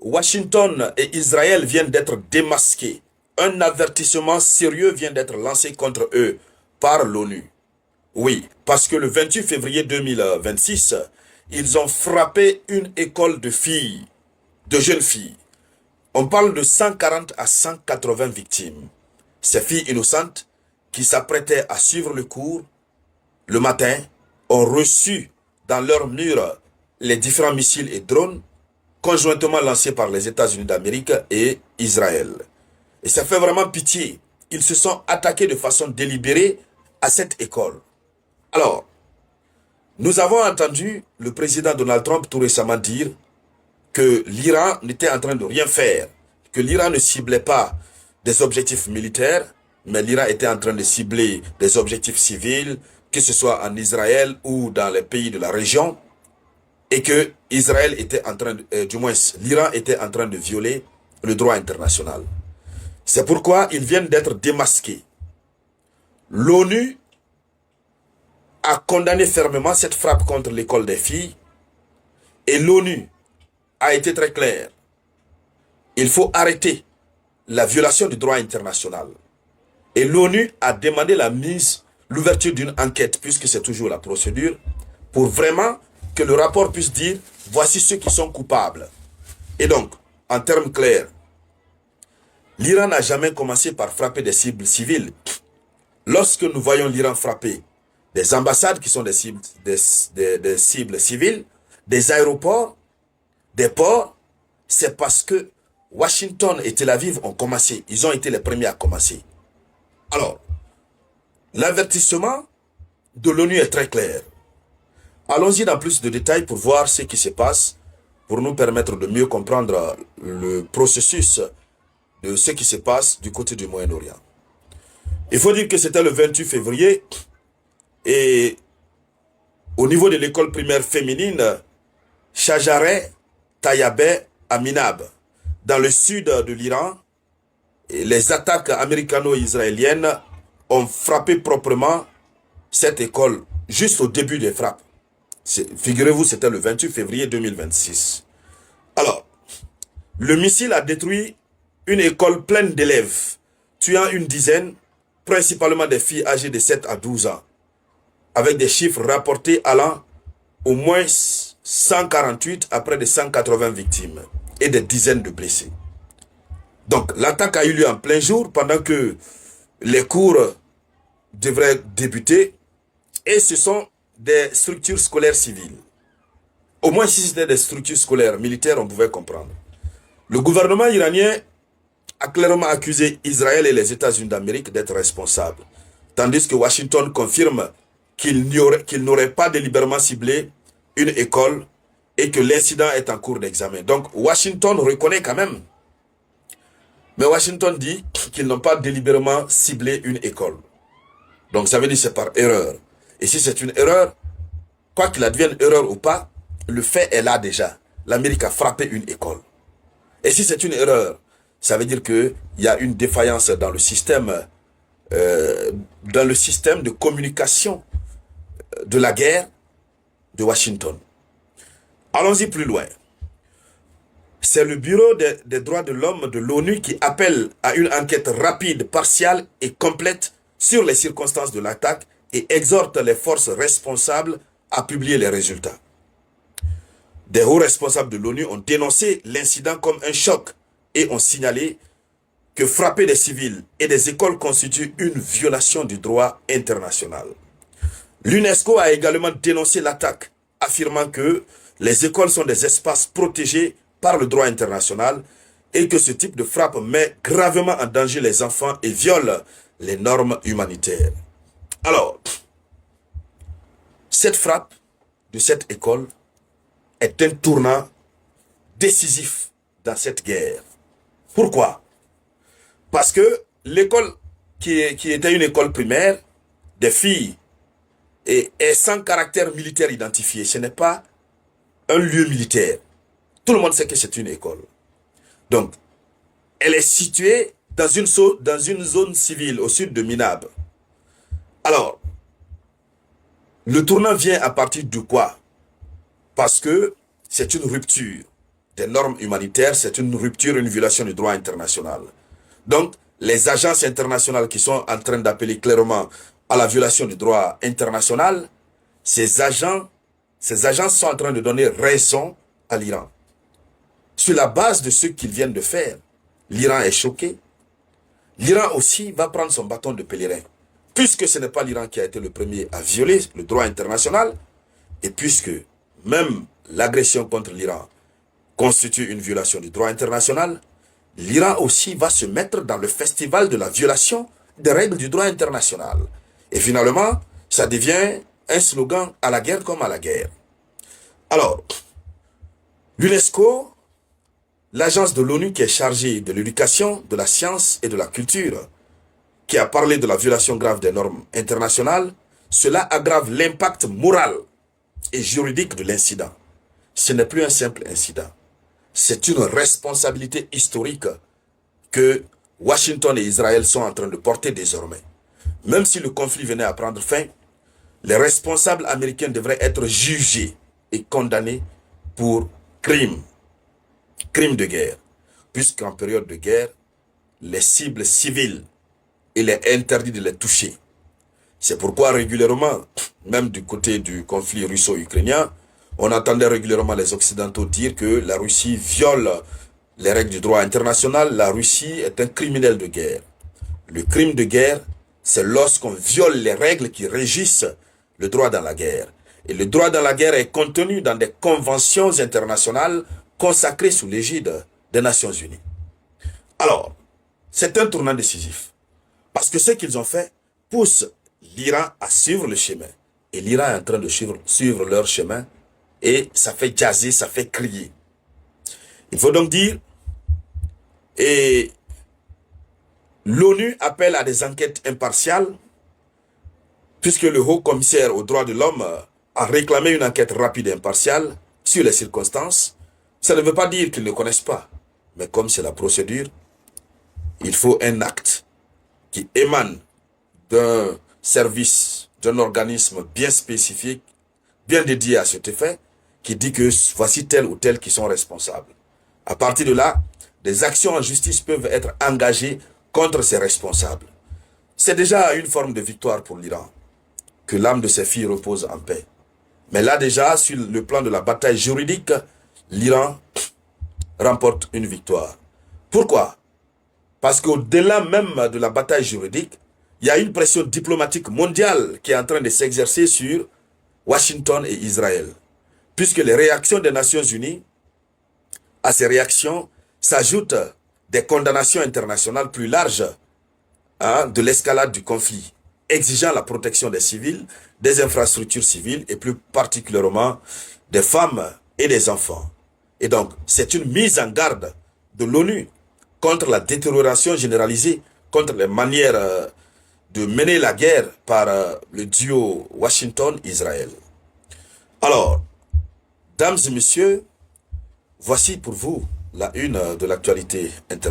Washington et Israël viennent d'être démasqués. Un avertissement sérieux vient d'être lancé contre eux par l'ONU. Oui, parce que le 28 février 2026, ils ont frappé une école de filles, de jeunes filles. On parle de 140 à 180 victimes. Ces filles innocentes qui s'apprêtaient à suivre le cours le matin ont reçu dans leurs murs les différents missiles et drones conjointement lancés par les États-Unis d'Amérique et Israël. Et ça fait vraiment pitié. Ils se sont attaqués de façon délibérée à cette école. Alors, nous avons entendu le président Donald Trump tout récemment dire que l'Iran n'était en train de rien faire, que l'Iran ne ciblait pas des objectifs militaires, mais l'Iran était en train de cibler des objectifs civils, que ce soit en Israël ou dans les pays de la région, et que Israël était en train de, du moins l'Iran était en train de violer le droit international. C'est pourquoi ils viennent d'être démasqués. L'ONU a condamné fermement cette frappe contre l'école des filles et l'ONU a été très claire. Il faut arrêter la violation du droit international. Et l'ONU a demandé l'ouverture d'une enquête, puisque c'est toujours la procédure, pour vraiment que le rapport puisse dire, voici ceux qui sont coupables. Et donc, en termes clairs, l'Iran n'a jamais commencé par frapper des cibles civiles. Lorsque nous voyons l'Iran frapper des ambassades qui sont des cibles civiles, des aéroports, des ports, c'est parce que Washington et Tel Aviv ont commencé. Ils ont été les premiers à commencer. Alors, l'avertissement de l'ONU est très clair. Allons-y dans plus de détails pour voir ce qui se passe, pour nous permettre de mieux comprendre le processus de ce qui se passe du côté du Moyen-Orient. Il faut dire que c'était le 28 février et au niveau de l'école primaire féminine, Shajareh Tayyabeh Aminab, dans le sud de l'Iran, les attaques américano-israéliennes ont frappé proprement cette école juste au début des frappes. Figurez-vous, c'était le 28 février 2026. Alors, le missile a détruit une école pleine d'élèves, tuant une dizaine, principalement des filles âgées de 7 à 12 ans, avec des chiffres rapportés allant au moins 148 à près de 180 victimes et des dizaines de blessés. Donc, l'attaque a eu lieu en plein jour pendant que les cours devraient débuter et ce sont des structures scolaires civiles. Au moins si c'était des structures scolaires militaires, on pouvait comprendre. Le gouvernement iranien a clairement accusé Israël et les États-Unis d'Amérique d'être responsables, tandis que Washington confirme qu'il n'aurait pas délibérément ciblé une école et que l'incident est en cours d'examen. Donc Washington reconnaît quand même. Mais Washington dit qu'ils n'ont pas délibérément ciblé une école. Donc ça veut dire que c'est par erreur. Et si c'est une erreur, quoi qu'il advienne erreur ou pas, le fait est là déjà. L'Amérique a frappé une école. Et si c'est une erreur, ça veut dire qu'il y a une défaillance dans le système de communication de la guerre de Washington. Allons-y plus loin. C'est le Bureau des droits de l'homme de l'ONU qui appelle à une enquête rapide, partiale et complète sur les circonstances de l'attaque et exhorte les forces responsables à publier les résultats. Des hauts responsables de l'ONU ont dénoncé l'incident comme un choc et ont signalé que frapper des civils et des écoles constitue une violation du droit international. L'UNESCO a également dénoncé l'attaque, affirmant que les écoles sont des espaces protégés par le droit international et que ce type de frappe met gravement en danger les enfants et viole les normes humanitaires. Alors, cette frappe de cette école est un tournant décisif dans cette guerre. Pourquoi? Parce que l'école qui était une école primaire des filles est sans caractère militaire identifié. Ce n'est pas un lieu militaire. Tout le monde sait que c'est une école. Donc, elle est située dans une zone civile au sud de Minab. Alors, le tournant vient à partir de quoi? Parce que c'est une rupture. des normes humanitaires, c'est une rupture, une violation du droit international. Donc, les agences internationales qui sont en train d'appeler clairement à la violation du droit international, ces agences sont en train de donner raison à l'Iran. Sur la base de ce qu'ils viennent de faire, l'Iran est choqué. L'Iran aussi va prendre son bâton de pèlerin. Puisque ce n'est pas l'Iran qui a été le premier à violer le droit international, et puisque même l'agression contre l'Iran constitue une violation du droit international, l'Iran aussi va se mettre dans le festival de la violation des règles du droit international. Et finalement, ça devient un slogan à la guerre comme à la guerre. Alors, l'UNESCO, l'agence de l'ONU qui est chargée de l'éducation, de la science et de la culture, qui a parlé de la violation grave des normes internationales, cela aggrave l'impact moral et juridique de l'incident. Ce n'est plus un simple incident. C'est une responsabilité historique que Washington et Israël sont en train de porter désormais. Même si le conflit venait à prendre fin, les responsables américains devraient être jugés et condamnés pour crimes de guerre. Puisqu'en période de guerre, les cibles civiles, il est interdit de les toucher. C'est pourquoi régulièrement, même du côté du conflit russo-ukrainien, on entendait régulièrement les Occidentaux dire que la Russie viole les règles du droit international. La Russie est un criminel de guerre. Le crime de guerre, c'est lorsqu'on viole les règles qui régissent le droit dans la guerre. Et le droit dans la guerre est contenu dans des conventions internationales consacrées sous l'égide des Nations Unies. Alors, c'est un tournant décisif. Parce que ce qu'ils ont fait pousse l'Iran à suivre le chemin. Et l'Iran est en train de suivre leur chemin. Et ça fait jaser, ça fait crier. Il faut donc dire, et l'ONU appelle à des enquêtes impartiales, puisque le haut commissaire aux droits de l'homme a réclamé une enquête rapide et impartiale sur les circonstances. Ça ne veut pas dire qu'ils ne connaissent pas. Mais comme c'est la procédure, il faut un acte qui émane d'un service, d'un organisme bien spécifique, bien dédié à cet effet, qui dit que voici tel ou tel qui sont responsables. À partir de là, des actions en justice peuvent être engagées contre ces responsables. C'est déjà une forme de victoire pour l'Iran, que l'âme de ses filles repose en paix. Mais là déjà, sur le plan de la bataille juridique, l'Iran remporte une victoire. Pourquoi? Parce qu'au-delà même de la bataille juridique, il y a une pression diplomatique mondiale qui est en train de s'exercer sur Washington et Israël. Puisque les réactions des Nations Unies, à ces réactions s'ajoutent des condamnations internationales plus larges de l'escalade du conflit, exigeant la protection des civils, des infrastructures civiles et plus particulièrement des femmes et des enfants. Et donc, c'est une mise en garde de l'ONU contre la détérioration généralisée, contre les manières de mener la guerre par le duo Washington-Israël. Alors, dames et messieurs, voici pour vous la une de l'actualité internationale.